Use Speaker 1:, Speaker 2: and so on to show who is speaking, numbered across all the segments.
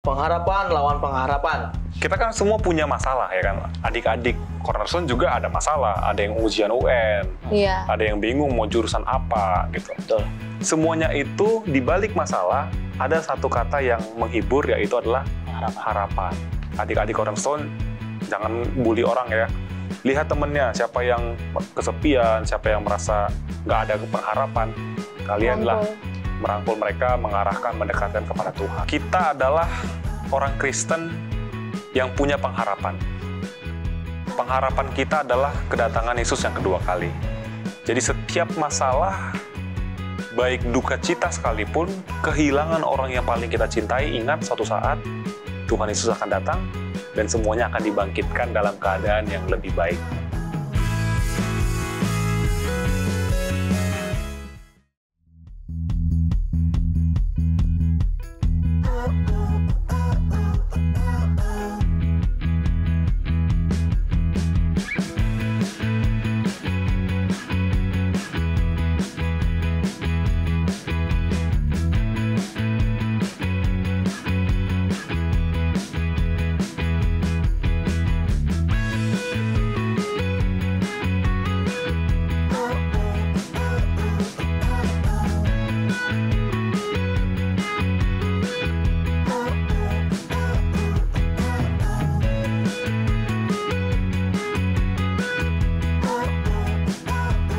Speaker 1: Pengharapan lawan pengharapan.
Speaker 2: Kita kan semua punya masalah ya kan. Adik-adik Cornerstone juga ada masalah. Ada yang ujian UN, ada yang bingung mau jurusan apa gitu.
Speaker 1: Betul.
Speaker 2: Semuanya itu di balik masalah ada satu kata yang menghibur, yaitu adalah harapan. Adik-adik Cornerstone jangan bully orang ya. Lihat temennya, siapa yang kesepian, siapa yang merasa nggak ada pengharapan. Kalianlah merangkul mereka, mengarahkan, mendekatkan kepada Tuhan. Kita adalah orang Kristen yang punya pengharapan. Pengharapan kita adalah kedatangan Yesus yang kedua kali. Jadi setiap masalah, baik duka cita sekalipun, kehilangan orang yang paling kita cintai, ingat suatu saat Tuhan Yesus akan datang dan semuanya akan dibangkitkan dalam keadaan yang lebih baik.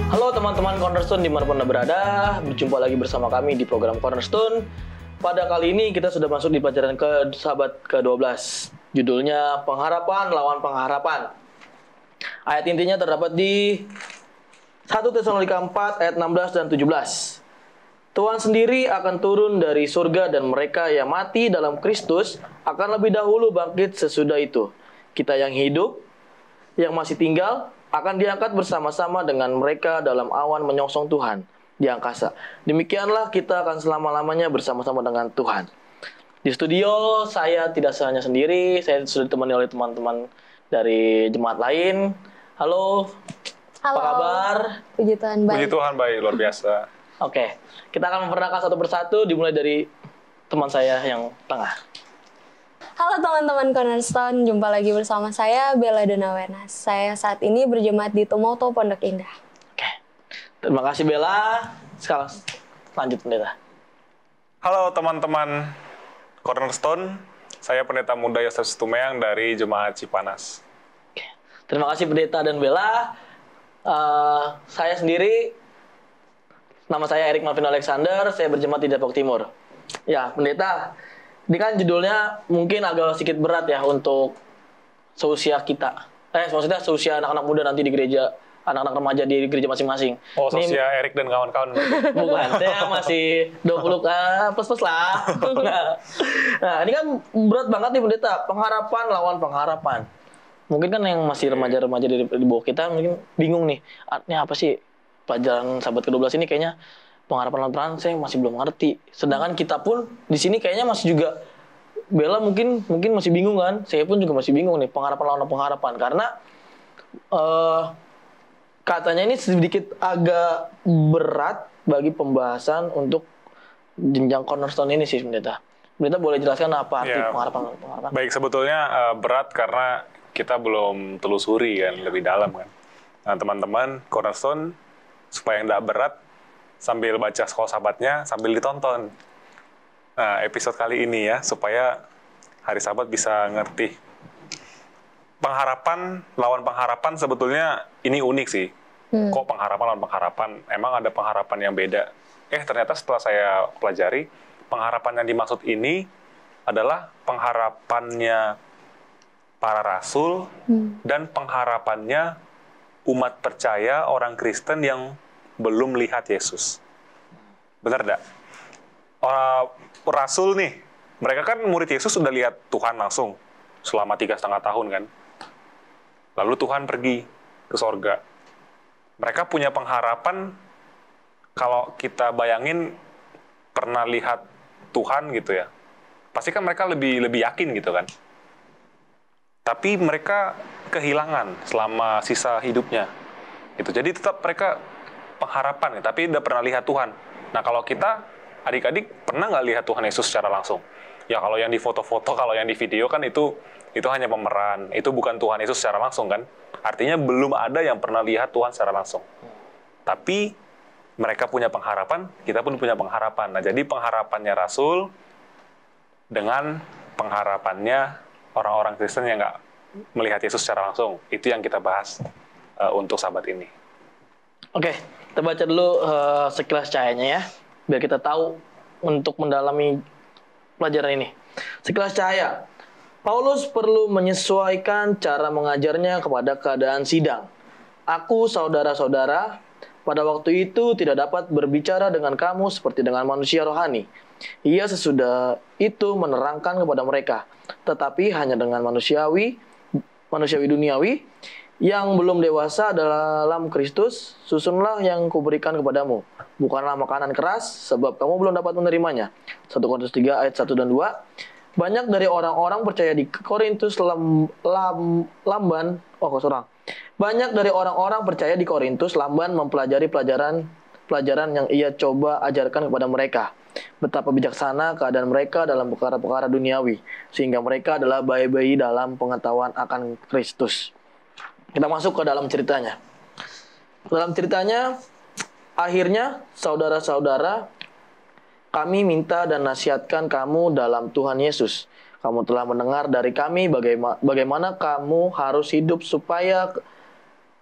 Speaker 1: Halo teman-teman Cornerstone dimanapun Anda berada, berjumpa lagi bersama kami di program Cornerstone. Pada kali ini kita sudah masuk di pelajaran sahabat ke-12. Judulnya Pengharapan Lawan Pengharapan. Ayat intinya terdapat di 1 Tesalonika 4 ayat 16 dan 17. Tuhan sendiri akan turun dari surga dan mereka yang mati dalam Kristus akan lebih dahulu bangkit sesudah itu. Kita yang hidup, yang masih tinggal, akan diangkat bersama-sama dengan mereka dalam awan menyongsong Tuhan di angkasa. Demikianlah kita akan selama-lamanya bersama-sama dengan Tuhan. Di studio saya tidak hanya sendiri, saya sudah ditemani oleh teman-teman dari jemaat lain. Halo. Apa kabar?
Speaker 3: Puji Tuhan baik.
Speaker 2: Puji Tuhan baik, luar biasa.
Speaker 1: Oke, kita akan memperkenalkan satu persatu, dimulai dari teman saya yang tengah.
Speaker 3: Halo teman-teman Cornerstone, jumpa lagi bersama saya Bella Donawenas. Saya saat ini berjemaat di Tumoto Pondok Indah.
Speaker 1: Oke, terima kasih Bella. Sekarang lanjut pendeta.
Speaker 2: Halo teman-teman Cornerstone, saya Pendeta Muda Yosef Stumeang dari Jemaat Cipanas.
Speaker 1: Oke. Terima kasih pendeta dan Bella. Saya sendiri, nama saya Erik Malvin Alexander, saya berjemaat di Depok Timur. Ya, pendeta, ini kan judulnya mungkin agak sedikit berat ya untuk seusia kita. Maksudnya seusia anak-anak muda nanti di gereja, anak-anak remaja di gereja masing-masing.
Speaker 2: Oh, seusia Erik dan kawan-kawan.
Speaker 1: Bukan, saya masih 20 plus lah. Nah, ini kan berat banget nih pendeta, pengharapan lawan pengharapan. Mungkin kan yang masih remaja-remaja di bawah kita mungkin bingung nih, artinya apa sih pelajaran sahabat ke-12 ini kayaknya pengharapan lawan saya masih belum ngerti. Sedangkan kita pun di sini kayaknya masih juga, Bella mungkin masih bingung kan. Saya pun juga masih bingung nih pengharapan lawan pengharapan karena katanya ini sedikit agak berat bagi pembahasan untuk jenjang Cornerstone ini sih pendeta. Pendeta boleh jelaskan apa arti pengharapan lawan pengharapan?
Speaker 2: Baik, sebetulnya berat karena kita belum telusuri kan lebih dalam kan. Nah teman-teman Cornerstone, supaya nggak berat, sambil baca sekolah sahabatnya, sambil ditonton. Nah, episode kali ini ya, supaya hari sahabat bisa ngerti. Pengharapan lawan pengharapan sebetulnya ini unik sih. Kok pengharapan lawan pengharapan? Emang ada pengharapan yang beda? Ternyata setelah saya pelajari, pengharapan yang dimaksud ini adalah pengharapannya para rasul dan pengharapannya umat percaya orang Kristen yang belum lihat Yesus. Benar enggak? Rasul nih, mereka kan murid Yesus sudah lihat Tuhan langsung selama 3,5 tahun kan. Lalu Tuhan pergi ke sorga. Mereka punya pengharapan, kalau kita bayangin pernah lihat Tuhan gitu ya, pasti kan mereka lebih yakin gitu kan. Tapi mereka kehilangan selama sisa hidupnya. Gitu. Jadi tetap mereka pengharapan, tapi udah pernah lihat Tuhan. Nah kalau kita, adik-adik, pernah nggak lihat Tuhan Yesus secara langsung? Ya kalau yang di foto-foto, kalau yang di video kan itu hanya pemeran. Itu bukan Tuhan Yesus secara langsung kan. Artinya belum ada yang pernah lihat Tuhan secara langsung. Tapi mereka punya pengharapan, kita pun punya pengharapan. Nah, jadi pengharapannya Rasul dengan pengharapannya orang-orang Kristen yang nggak melihat Yesus secara langsung. Itu yang kita bahas untuk sahabat ini.
Speaker 1: Oke, kita baca dulu sekilas cahayanya ya, biar kita tahu untuk mendalami pelajaran ini. Sekilas cahaya, Paulus perlu menyesuaikan cara mengajarnya kepada keadaan sidang. Aku, saudara-saudara, pada waktu itu tidak dapat berbicara dengan kamu seperti dengan manusia rohani. Ia sesudah itu menerangkan kepada mereka, tetapi hanya dengan manusiawi duniawi, yang belum dewasa dalam Kristus, susunlah yang kuberikan kepadamu. Bukanlah makanan keras, sebab kamu belum dapat menerimanya. 1 Korintus 3 ayat 1 dan 2. Banyak dari orang-orang percaya di Korintus Banyak dari orang-orang percaya di Korintus lamban mempelajari pelajaran yang ia coba ajarkan kepada mereka. Betapa bijaksana keadaan mereka dalam perkara-perkara duniawi, sehingga mereka adalah bayi-bayi dalam pengetahuan akan Kristus. Kita masuk ke dalam ceritanya. Dalam ceritanya, akhirnya, saudara-saudara, kami minta dan nasihatkan kamu dalam Tuhan Yesus. Kamu telah mendengar dari kami bagaimana kamu harus hidup supaya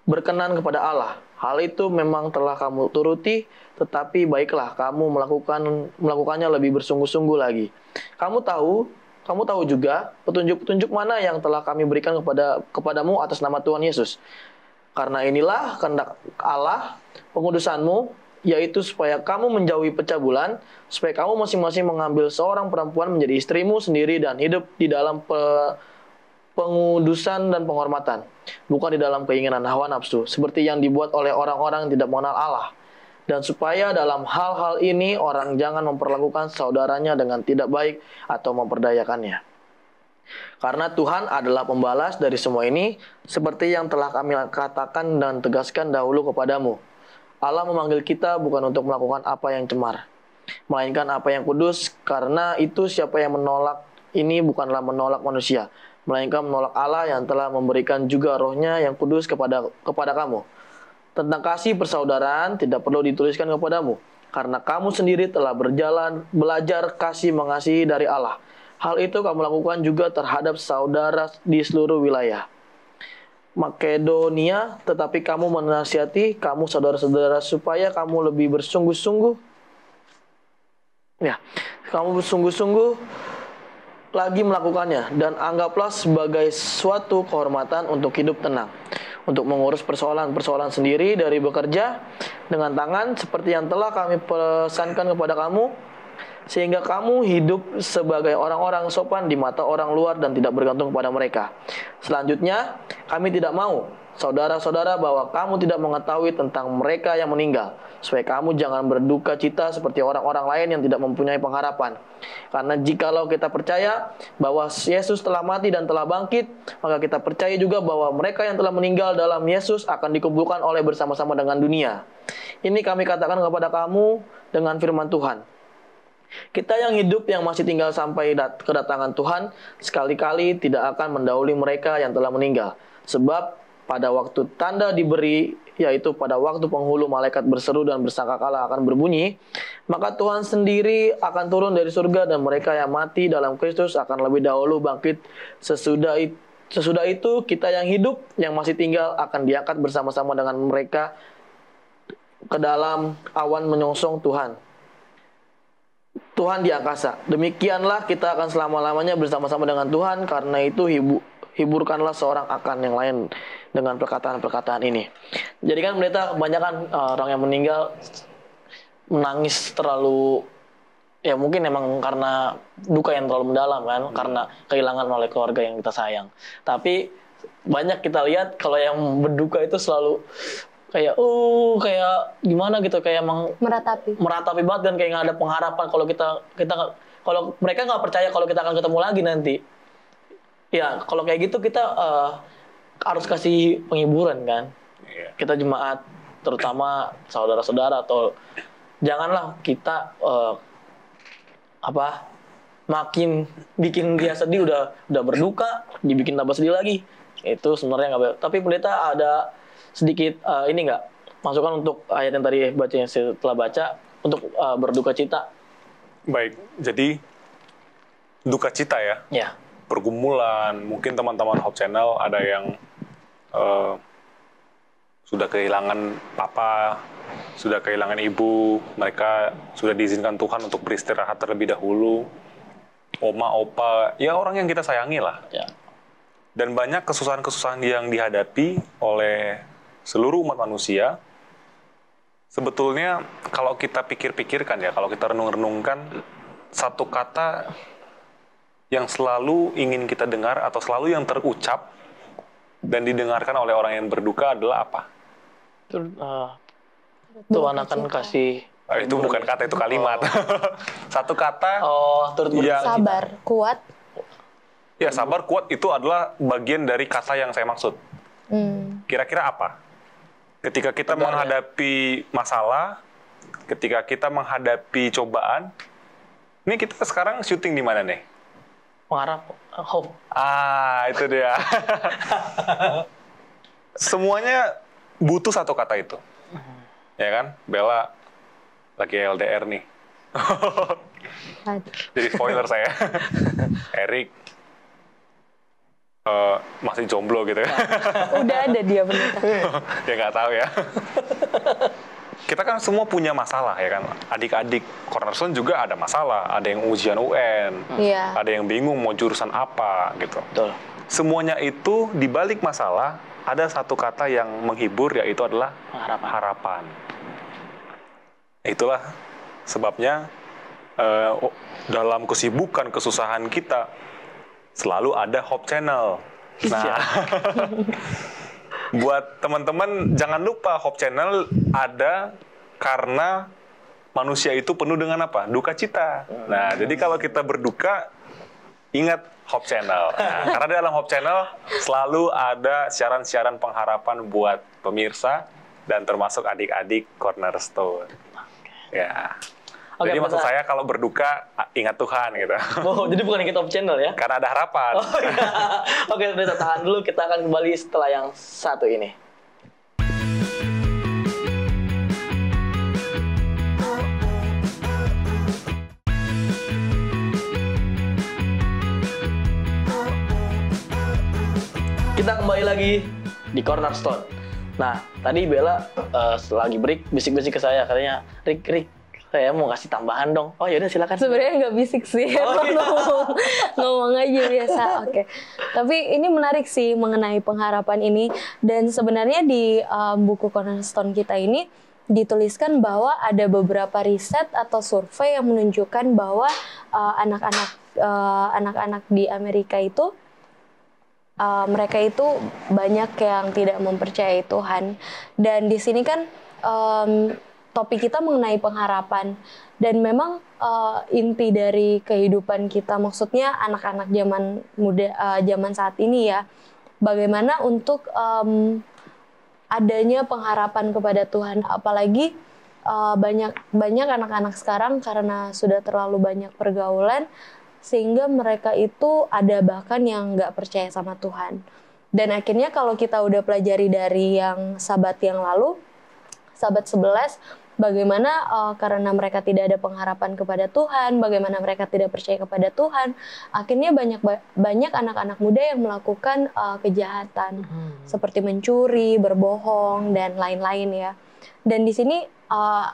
Speaker 1: berkenan kepada Allah. Hal itu memang telah kamu turuti, tetapi baiklah kamu melakukannya lebih bersungguh-sungguh lagi. Kamu tahu juga petunjuk-petunjuk mana yang telah kami berikan kepadamu atas nama Tuhan Yesus. Karena inilah kehendak Allah, pengudusanmu, yaitu supaya kamu menjauhi pecah bulan, supaya kamu masing-masing mengambil seorang perempuan menjadi istrimu sendiri dan hidup di dalam pengudusan dan penghormatan, bukan di dalam keinginan hawa nafsu, seperti yang dibuat oleh orang-orang yang tidak mengenal Allah. Dan supaya dalam hal-hal ini orang jangan memperlakukan saudaranya dengan tidak baik atau memperdayakannya. Karena Tuhan adalah pembalas dari semua ini, seperti yang telah kami katakan dan tegaskan dahulu kepadamu. Allah memanggil kita bukan untuk melakukan apa yang cemar, melainkan apa yang kudus. Karena itu siapa yang menolak ini bukanlah menolak manusia, melainkan menolak Allah yang telah memberikan juga rohnya yang kudus kepada kamu. Tentang kasih persaudaraan tidak perlu dituliskan kepadamu, karena kamu sendiri telah belajar kasih mengasihi dari Allah. Hal itu kamu lakukan juga terhadap saudara di seluruh wilayah Makedonia, tetapi kamu menasihati kamu saudara-saudara supaya kamu lebih bersungguh-sungguh. Ya, kamu bersungguh-sungguh lagi melakukannya, dan anggaplah sebagai suatu kehormatan untuk hidup tenang, untuk mengurus persoalan-persoalan sendiri dari bekerja dengan tangan seperti yang telah kami pesankan kepada kamu, sehingga kamu hidup sebagai orang-orang sopan di mata orang luar dan tidak bergantung kepada mereka. Selanjutnya, kami tidak mau, saudara-saudara, bahwa kamu tidak mengetahui tentang mereka yang meninggal, supaya kamu jangan berduka cita seperti orang-orang lain yang tidak mempunyai pengharapan. Karena jikalau kita percaya bahwa Yesus telah mati dan telah bangkit, maka kita percaya juga bahwa mereka yang telah meninggal dalam Yesus akan dikumpulkan oleh bersama-sama dengan dunia. Ini kami katakan kepada kamu dengan firman Tuhan. Kita yang hidup yang masih tinggal sampai kedatangan Tuhan sekali-kali tidak akan mendahului mereka yang telah meninggal. Sebab pada waktu tanda diberi, yaitu pada waktu penghulu malaikat berseru dan bersangkakala akan berbunyi, maka Tuhan sendiri akan turun dari surga dan mereka yang mati dalam Kristus akan lebih dahulu bangkit. Sesudah itu kita yang hidup yang masih tinggal akan diangkat bersama-sama dengan mereka ke dalam awan menyongsong Tuhan di angkasa. Demikianlah kita akan selama-lamanya bersama-sama dengan Tuhan. Karena itu hiburkanlah seorang akan yang lain dengan perkataan-perkataan ini. Jadi kan pendeta, kebanyakan orang yang meninggal menangis terlalu, ya mungkin emang karena duka yang terlalu mendalam kan, karena kehilangan oleh keluarga yang kita sayang. Tapi banyak kita lihat kalau yang berduka itu selalu kayak gimana gitu, kayak emang meratapi banget, dan kayak nggak ada pengharapan kalau mereka nggak percaya kalau kita akan ketemu lagi nanti. Ya kalau kayak gitu kita harus kasih penghiburan kan. Kita jemaat, terutama saudara-saudara, atau janganlah kita makin bikin dia sedih, udah berduka, dibikin tambah sedih lagi. Itu sebenarnya nggak baik. Tapi pendeta ada sedikit ini nggak masukan untuk ayat yang tadi bacanya setelah baca untuk berduka cita.
Speaker 2: Baik, jadi duka cita ya.
Speaker 1: Ya.
Speaker 2: Pergumulan, mungkin teman-teman Hope Channel ada yang sudah kehilangan papa, sudah kehilangan ibu, mereka sudah diizinkan Tuhan untuk beristirahat terlebih dahulu. Oma, opa, ya orang yang kita sayangi lah.
Speaker 1: Ya.
Speaker 2: Dan banyak kesusahan-kesusahan yang dihadapi oleh seluruh umat manusia. Sebetulnya kalau kita pikir-pikirkan ya, kalau kita renung-renungkan, satu kata yang selalu ingin kita dengar atau selalu yang terucap dan didengarkan oleh orang yang berduka adalah apa?
Speaker 1: Tuhan akan kasih.
Speaker 2: Itu bukan kata, itu kalimat. Satu kata yang
Speaker 3: sabar, kuat.
Speaker 2: Ya, sabar, kuat itu adalah bagian dari kata yang saya maksud. Kira-kira apa? Ketika kita menghadapi masalah, ketika kita menghadapi cobaan, ini kita sekarang syuting di mana nih?
Speaker 1: Mengharap hope.
Speaker 2: Itu dia. Semuanya butuh satu kata itu. Ya kan? Bella lagi LDR nih. Jadi spoiler saya. Erik masih jomblo gitu ya.
Speaker 3: Udah ada dia benar.
Speaker 2: Ya nggak tahu ya. Kita kan semua punya masalah ya kan. Adik-adik Cornerstone juga ada masalah. Ada yang ujian UN.
Speaker 3: Iya.
Speaker 2: Ada yang bingung mau jurusan apa gitu.
Speaker 1: Betul.
Speaker 2: Semuanya itu di balik masalah ada satu kata yang menghibur, yaitu adalah harapan. Itulah sebabnya dalam kesibukan, kesusahan kita selalu ada Hope Channel. Nah, buat teman-teman jangan lupa Hope Channel ada karena manusia itu penuh dengan apa? Duka cita. Nah, jadi kalau kita berduka, ingat Hope Channel. Nah, karena dalam Hope Channel selalu ada siaran-siaran pengharapan buat pemirsa dan termasuk adik-adik Cornerstone. Ya.
Speaker 1: Oke,
Speaker 2: jadi maksud saya kalau berduka ingat Tuhan gitu.
Speaker 1: Oh, jadi bukan kita Hope Channel ya?
Speaker 2: Karena ada harapan.
Speaker 1: Oh, iya. Oke, kita tahan dulu. Kita akan kembali setelah yang satu ini. Kita kembali lagi di Cornerstone. Nah, tadi Bella lagi break bisik-bisik ke saya, katanya, Rick, saya mau kasih tambahan dong. Oh yaudah silakan.
Speaker 3: Sebenarnya nggak bisik sih, ngomong aja biasa. Oke. Tapi ini menarik sih mengenai pengharapan ini. Dan sebenarnya di buku Cornerstone kita ini dituliskan bahwa ada beberapa riset atau survei yang menunjukkan bahwa anak-anak di Amerika itu mereka itu banyak yang tidak mempercayai Tuhan. Dan di sini kan topik kita mengenai pengharapan. Dan memang inti dari kehidupan kita, maksudnya anak-anak zaman muda, zaman saat ini ya, bagaimana untuk adanya pengharapan kepada Tuhan. Apalagi banyak anak-anak sekarang karena sudah terlalu banyak pergaulan, sehingga mereka itu ada bahkan yang nggak percaya sama Tuhan. Dan akhirnya kalau kita udah pelajari dari yang sahabat yang lalu, sahabat 11, bagaimana karena mereka tidak ada pengharapan kepada Tuhan, bagaimana mereka tidak percaya kepada Tuhan, akhirnya banyak anak-anak muda yang melakukan kejahatan, seperti mencuri, berbohong, dan lain-lain ya. Dan di sini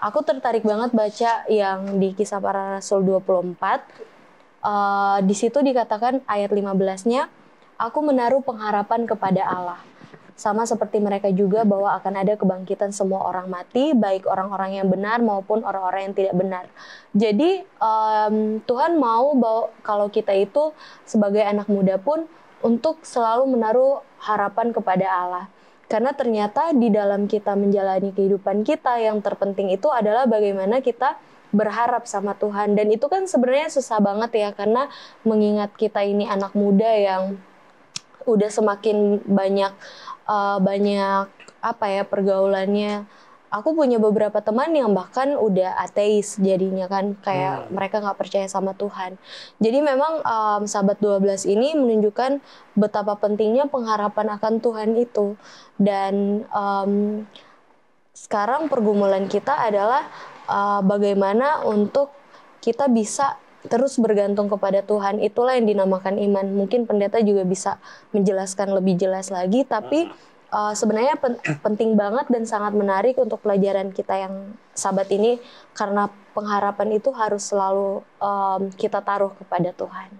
Speaker 3: aku tertarik banget baca yang di Kisah Para Rasul 24, di situ dikatakan ayat 15-nya, aku menaruh pengharapan kepada Allah. Sama seperti mereka juga bahwa akan ada kebangkitan semua orang mati, baik orang-orang yang benar maupun orang-orang yang tidak benar. Jadi Tuhan mau bahwa kalau kita itu sebagai anak muda pun untuk selalu menaruh harapan kepada Allah. Karena ternyata di dalam kita menjalani kehidupan kita yang terpenting itu adalah bagaimana kita berharap sama Tuhan. Dan itu kan sebenarnya susah banget ya, karena mengingat kita ini anak muda yang udah semakin banyak pergaulannya, aku punya beberapa teman yang bahkan udah ateis jadinya kan, kayak mereka nggak percaya sama Tuhan. Jadi memang Sahabat 12 ini menunjukkan betapa pentingnya pengharapan akan Tuhan itu. Dan sekarang pergumulan kita adalah bagaimana untuk kita bisa terus bergantung kepada Tuhan. Itulah yang dinamakan iman. Mungkin pendeta juga bisa menjelaskan lebih jelas lagi, tapi sebenarnya penting banget dan sangat menarik untuk pelajaran kita yang Sabat ini, karena pengharapan itu harus selalu kita taruh kepada Tuhan.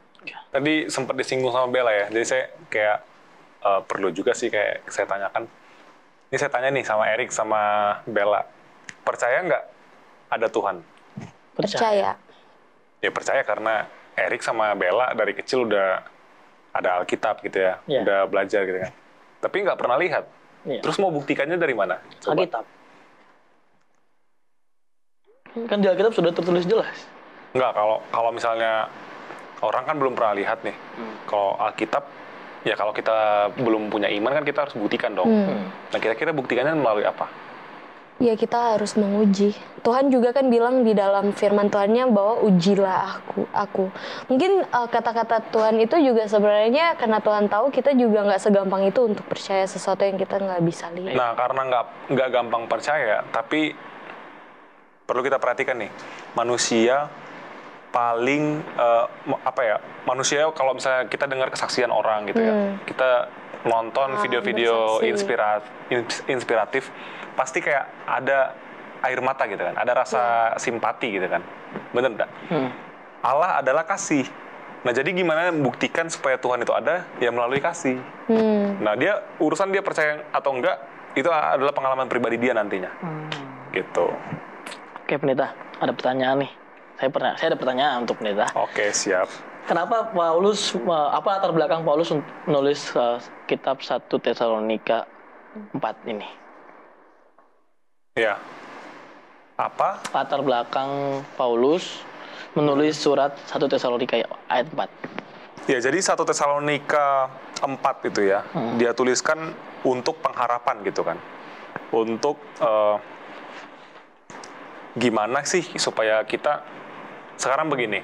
Speaker 2: Tadi sempat disinggung sama Bella ya, jadi saya kayak perlu juga sih kayak saya tanyakan. Ini saya tanya nih sama Erik sama Bella, percaya nggak ada Tuhan?
Speaker 3: Percaya.
Speaker 2: Ya percaya karena Erik sama Bella dari kecil udah ada Alkitab gitu ya, udah belajar gitu kan. Tapi nggak pernah lihat. Terus mau buktikannya dari mana?
Speaker 1: Alkitab. Kan di Alkitab sudah tertulis jelas.
Speaker 2: Nggak, kalau misalnya orang kan belum pernah lihat nih. Kalau Alkitab, ya kalau kita belum punya iman kan kita harus buktikan dong. Nah kira-kira buktikannya melalui apa?
Speaker 3: Ya kita harus menguji. Tuhan juga kan bilang di dalam firman Tuhannya bahwa ujilah aku. Mungkin kata-kata Tuhan itu juga sebenarnya karena Tuhan tahu kita juga nggak segampang itu untuk percaya sesuatu yang kita nggak bisa lihat.
Speaker 2: Nah karena nggak gampang percaya, tapi perlu kita perhatikan nih, manusia paling manusia kalau misalnya kita dengar kesaksian orang gitu ya, kita nonton video-video inspiratif, pasti kayak ada air mata gitu kan, ada rasa simpati gitu kan, bener nggak? Allah adalah kasih. Nah jadi gimana membuktikan supaya Tuhan itu ada? Ya melalui kasih. Nah urusan dia percaya atau enggak, itu adalah pengalaman pribadi dia nantinya. Gitu.
Speaker 1: Oke pendeta, ada pertanyaan nih. Saya ada pertanyaan untuk pendeta.
Speaker 2: Oke, siap.
Speaker 1: Kenapa Paulus, apa latar belakang Paulus menulis kitab 1 Tesalonika 4 ini?
Speaker 2: Ya. Apa?
Speaker 1: Latar belakang Paulus menulis surat 1 Tesalonika ayat 4.
Speaker 2: Ya, jadi 1 Tesalonika 4 itu ya, dia tuliskan untuk pengharapan gitu kan. Untuk gimana sih supaya kita sekarang begini.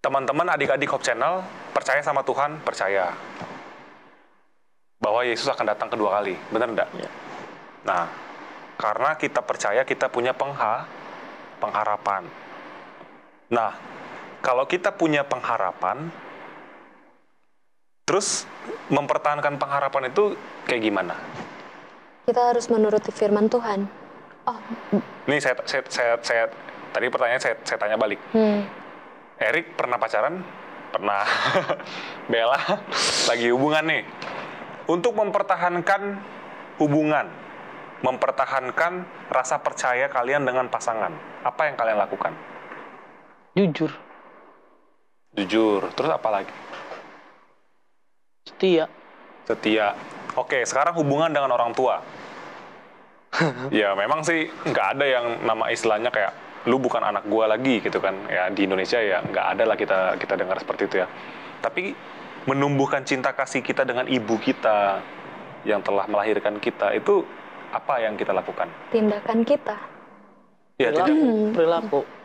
Speaker 2: Teman-teman adik-adik Hope Channel percaya sama Tuhan, percaya bahwa Yesus akan datang kedua kali, benar enggak?
Speaker 1: Ya.
Speaker 2: Nah, karena kita percaya kita punya pengharapan. Nah, kalau kita punya pengharapan, terus mempertahankan pengharapan itu kayak gimana?
Speaker 3: Kita harus menuruti firman Tuhan.
Speaker 2: Nih saya tadi pertanyaan saya tanya balik. Erik pernah pacaran? Pernah. Bella lagi hubungan nih. Untuk mempertahankan hubungan, mempertahankan rasa percaya kalian dengan pasangan, apa yang kalian lakukan?
Speaker 1: Jujur.
Speaker 2: Terus apa lagi? Setia. Oke, sekarang hubungan dengan orang tua. Ya memang sih nggak ada yang nama istilahnya kayak lu bukan anak gua lagi gitu kan ya, di Indonesia ya nggak ada lah kita dengar seperti itu ya. Tapi menumbuhkan cinta kasih kita dengan ibu kita yang telah melahirkan kita, itu apa yang kita lakukan?
Speaker 3: Tindakan kita.
Speaker 2: Ya,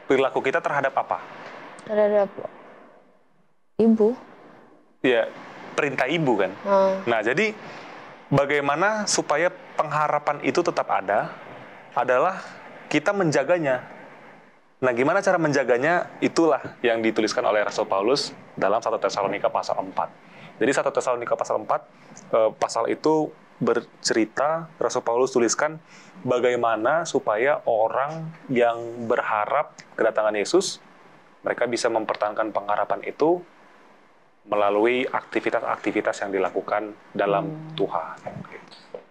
Speaker 2: perilaku kita terhadap apa?
Speaker 3: Terhadap ibu.
Speaker 2: Ya, perintah ibu kan. Nah jadi bagaimana supaya pengharapan itu tetap ada adalah kita menjaganya. Nah, gimana cara menjaganya? Itulah yang dituliskan oleh Rasul Paulus dalam 1 Tesalonika pasal 4. Jadi 1 Tesalonika pasal 4, pasal itu bercerita, Rasul Paulus tuliskan bagaimana supaya orang yang berharap kedatangan Yesus, mereka bisa mempertahankan pengharapan itu melalui aktivitas-aktivitas yang dilakukan dalam Tuhan.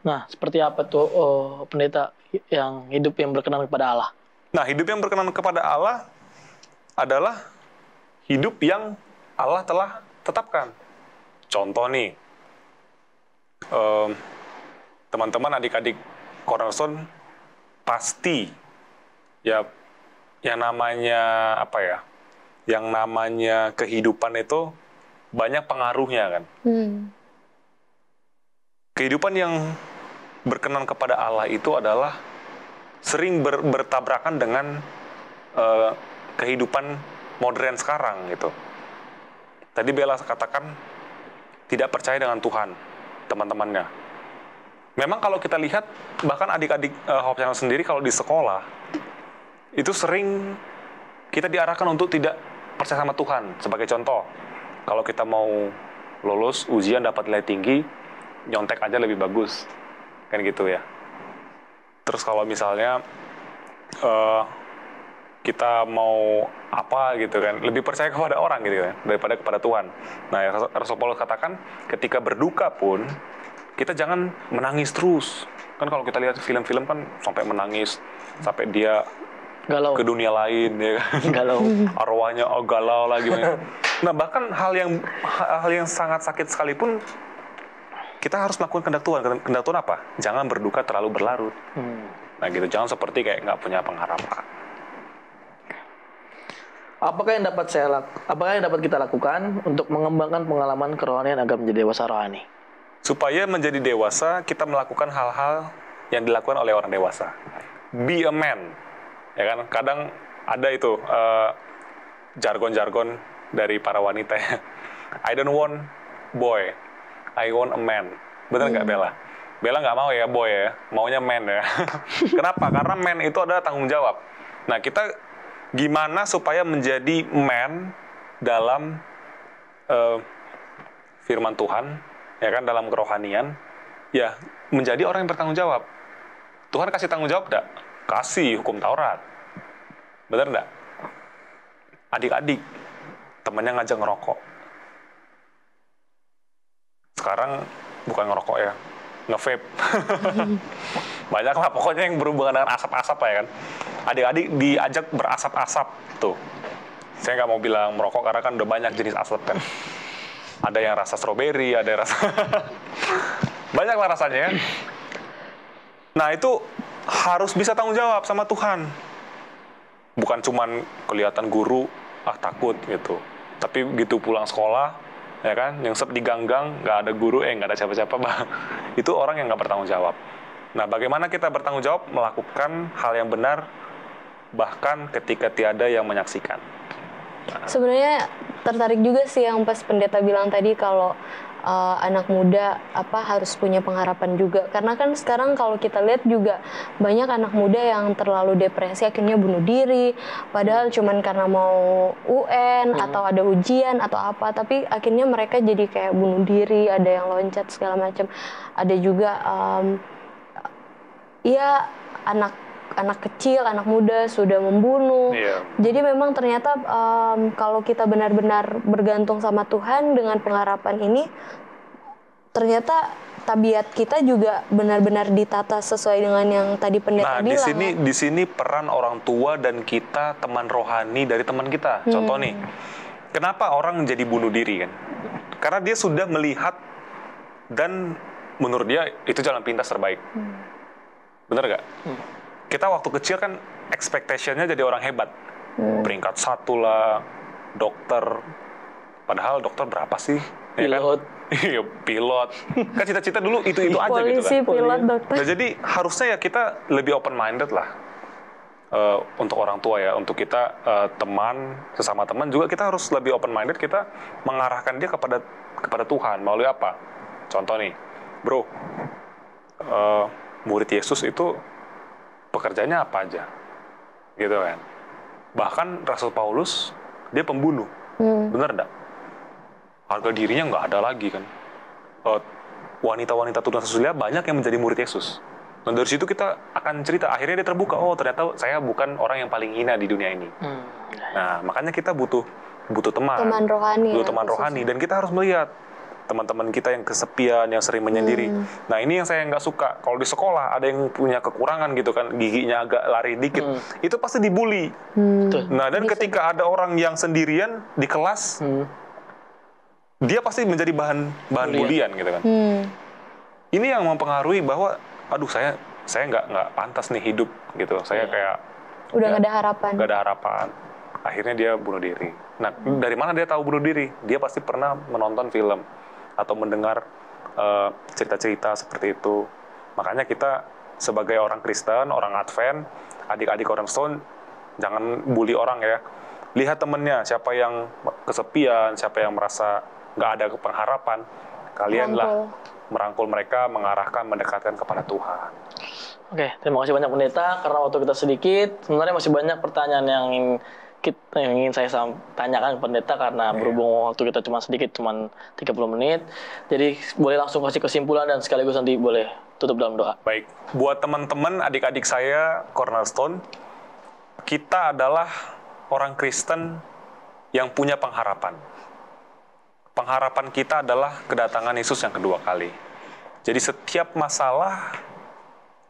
Speaker 1: Nah, seperti apa tuh pendeta yang hidup yang berkenan kepada Allah?
Speaker 2: Nah, hidup yang berkenan kepada Allah adalah hidup yang Allah telah tetapkan. Contoh nih, teman-teman adik-adik Cornerstone pasti ya yang namanya apa ya? Yang namanya kehidupan itu banyak pengaruhnya kan. Kehidupan yang berkenan kepada Allah itu adalah sering bertabrakan dengan kehidupan modern sekarang gitu. Tadi Bella katakan tidak percaya dengan Tuhan, teman-temannya. Memang kalau kita lihat, bahkan adik-adik Hope Channel sendiri kalau di sekolah, itu sering kita diarahkan untuk tidak percaya sama Tuhan. Sebagai contoh, kalau kita mau lulus ujian dapat nilai tinggi, nyontek aja lebih bagus. Kan gitu ya. Terus kalau misalnya kita mau apa gitu kan, lebih percaya kepada orang gitu kan, daripada kepada Tuhan. Nah, Rasul Paulus katakan, ketika berduka pun, kita jangan menangis terus. Kan kalau kita lihat film-film kan sampai menangis, sampai dia
Speaker 1: galau
Speaker 2: ke dunia lain, ya kan?
Speaker 1: galau
Speaker 2: Arwahnya galau lagi. Nah, bahkan hal yang sangat sakit sekalipun, kita harus melakukan kehendak Tuhan. Kehendak Tuhan apa? Jangan berduka terlalu berlarut. Nah gitu, jangan seperti kayak nggak punya pengharapan.
Speaker 1: Apakah yang dapat kita lakukan untuk mengembangkan pengalaman kerohanian agar menjadi dewasa rohani?
Speaker 2: Supaya menjadi dewasa, kita melakukan hal-hal yang dilakukan oleh orang dewasa. Be a man. Ya kan? Kadang ada itu jargon-jargon dari para wanita ya. I don't want boy, I want a man. Bener nggak Bella? Bella nggak mau ya boy ya, maunya man ya. Kenapa? Karena man itu adalah tanggung jawab. Nah, kita gimana supaya menjadi man dalam firman Tuhan, ya kan, dalam kerohanian, ya menjadi orang yang bertanggung jawab. Tuhan kasih tanggung jawab enggak? Kasih hukum Taurat. Benar enggak? Adik-adik, temannya ngajak ngerokok. Sekarang bukan ngerokok ya, nge-vape. Banyak lah pokoknya yang berhubungan dengan asap-asap ya kan. Adik-adik diajak berasap-asap tuh. Saya nggak mau bilang merokok karena kan udah banyak jenis asap kan. Ada yang rasa stroberi, ada yang rasa banyak lah rasanya ya. Nah itu harus bisa tanggung jawab sama Tuhan. Bukan cuman kelihatan guru, takut gitu. Tapi begitu pulang sekolah, ya kan, nyungsep di ganggang, nggak ada guru, nggak ada siapa-siapa, itu orang yang nggak bertanggung jawab. Nah, bagaimana kita bertanggung jawab melakukan hal yang benar, bahkan ketika tiada yang menyaksikan.
Speaker 3: Sebenarnya tertarik juga sih yang pas pendeta bilang tadi kalau anak muda harus punya pengharapan juga. Karena kan sekarang kalau kita lihat juga banyak anak muda yang terlalu depresi akhirnya bunuh diri. Padahal cuman karena mau UN atau ada ujian atau apa, tapi akhirnya mereka jadi kayak bunuh diri, ada yang loncat segala macam. Ada juga anak kecil, anak muda sudah membunuh. Jadi memang ternyata kalau kita benar-benar bergantung sama Tuhan dengan pengharapan ini, ternyata tabiat kita juga benar-benar ditata sesuai dengan yang tadi pendeta bilang.
Speaker 2: Nah, di sini peran orang tua dan kita teman rohani dari teman kita. Contoh nih, kenapa orang menjadi bunuh diri kan? Karena dia sudah melihat dan menurut dia itu jalan pintas terbaik. Bener gak? Kita waktu kecil kan expectation-nya jadi orang hebat. Peringkat 1 lah, dokter. Padahal dokter berapa sih?
Speaker 1: Pilot.
Speaker 2: Iya, pilot. Kan cita-cita dulu itu aja
Speaker 3: polisi,
Speaker 2: gitu kan.
Speaker 3: Polisi, pilot, dokter.
Speaker 2: Nah, jadi harusnya ya kita lebih open-minded lah. Untuk orang tua ya, untuk kita teman, sesama teman juga kita harus lebih open-minded. Kita mengarahkan dia kepada Tuhan. Melalui apa? Contoh nih, bro. Murid Yesus itu pekerjaannya apa aja, gitu kan. Bahkan Rasul Paulus dia pembunuh, bener enggak? Harga dirinya nggak ada lagi kan. Wanita-wanita turunan Yesus banyak yang menjadi murid Yesus. Nah dari situ kita akan cerita, akhirnya dia terbuka, oh ternyata saya bukan orang yang paling hina di dunia ini. Nah makanya kita butuh teman rohani, butuh teman rohani, dan kita harus melihat teman-teman kita yang kesepian, yang sering menyendiri. Nah ini yang saya nggak suka. Kalau di sekolah ada yang punya kekurangan gitu kan, giginya agak lari dikit, itu pasti dibully. Nah dan ketika ada orang yang sendirian di kelas, dia pasti menjadi bahan bulian gitu kan. Ini yang mempengaruhi bahwa, aduh saya nggak pantas nih hidup gitu. Saya kayak
Speaker 3: udah nggak ada harapan.
Speaker 2: Nggak ada harapan. Akhirnya dia bunuh diri. Nah dari mana dia tahu bunuh diri? Dia pasti pernah menonton film atau mendengar cerita-cerita seperti itu. Makanya kita sebagai orang Kristen, orang Advent, adik-adik Cornerstone, jangan bully orang ya. Lihat temennya, siapa yang kesepian, siapa yang merasa nggak ada pengharapan, kalianlah merangkul mereka, mengarahkan, mendekatkan kepada Tuhan.
Speaker 1: Oke, terima kasih banyak pendeta. Karena waktu kita sedikit, sebenarnya masih banyak pertanyaan yang ingin saya tanyakan ke pendeta karena berhubung waktu kita cuma sedikit, cuma 30 menit. Jadi boleh langsung kasih kesimpulan dan sekaligus nanti boleh tutup dalam doa.
Speaker 2: Baik, buat teman-teman, adik-adik saya Cornerstone, kita adalah orang Kristen yang punya pengharapan. Pengharapan kita adalah kedatangan Yesus yang kedua kali. Jadi setiap masalah,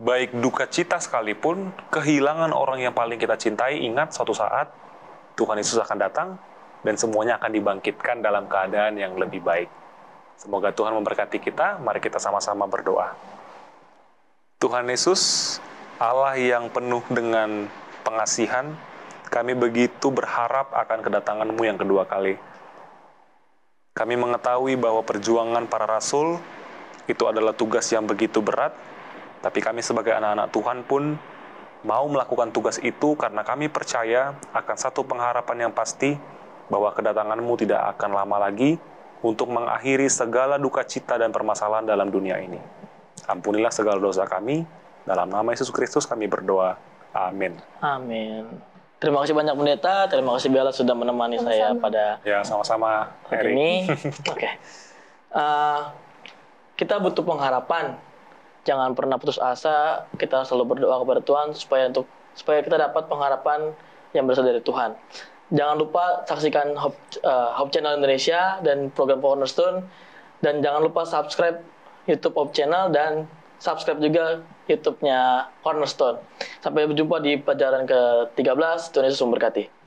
Speaker 2: baik duka cita sekalipun, kehilangan orang yang paling kita cintai, ingat suatu saat Tuhan Yesus akan datang dan semuanya akan dibangkitkan dalam keadaan yang lebih baik. Semoga Tuhan memberkati kita. Mari kita sama-sama berdoa. Tuhan Yesus, Allah yang penuh dengan pengasihan, kami begitu berharap akan kedatangan-Mu yang kedua kali. Kami mengetahui bahwa perjuangan para rasul itu adalah tugas yang begitu berat, tapi kami sebagai anak-anak Tuhan pun mau melakukan tugas itu karena kami percaya akan satu pengharapan yang pasti bahwa kedatangan-Mu tidak akan lama lagi untuk mengakhiri segala duka cita dan permasalahan dalam dunia ini. Ampunilah segala dosa kami, dalam nama Yesus Kristus kami berdoa. Amin.
Speaker 1: Amin. Terima kasih banyak pendeta, terima kasih Bella sudah menemani saya pada
Speaker 2: sama-sama
Speaker 1: hari ini. Oke. Kita butuh pengharapan. Jangan pernah putus asa, kita selalu berdoa kepada Tuhan supaya kita dapat pengharapan yang berasal dari Tuhan. Jangan lupa saksikan Hope Channel Indonesia dan program Cornerstone, dan jangan lupa subscribe YouTube Hope Channel dan subscribe juga YouTube-nya Cornerstone. Sampai berjumpa di pelajaran ke-13. Tuhan Yesus memberkati.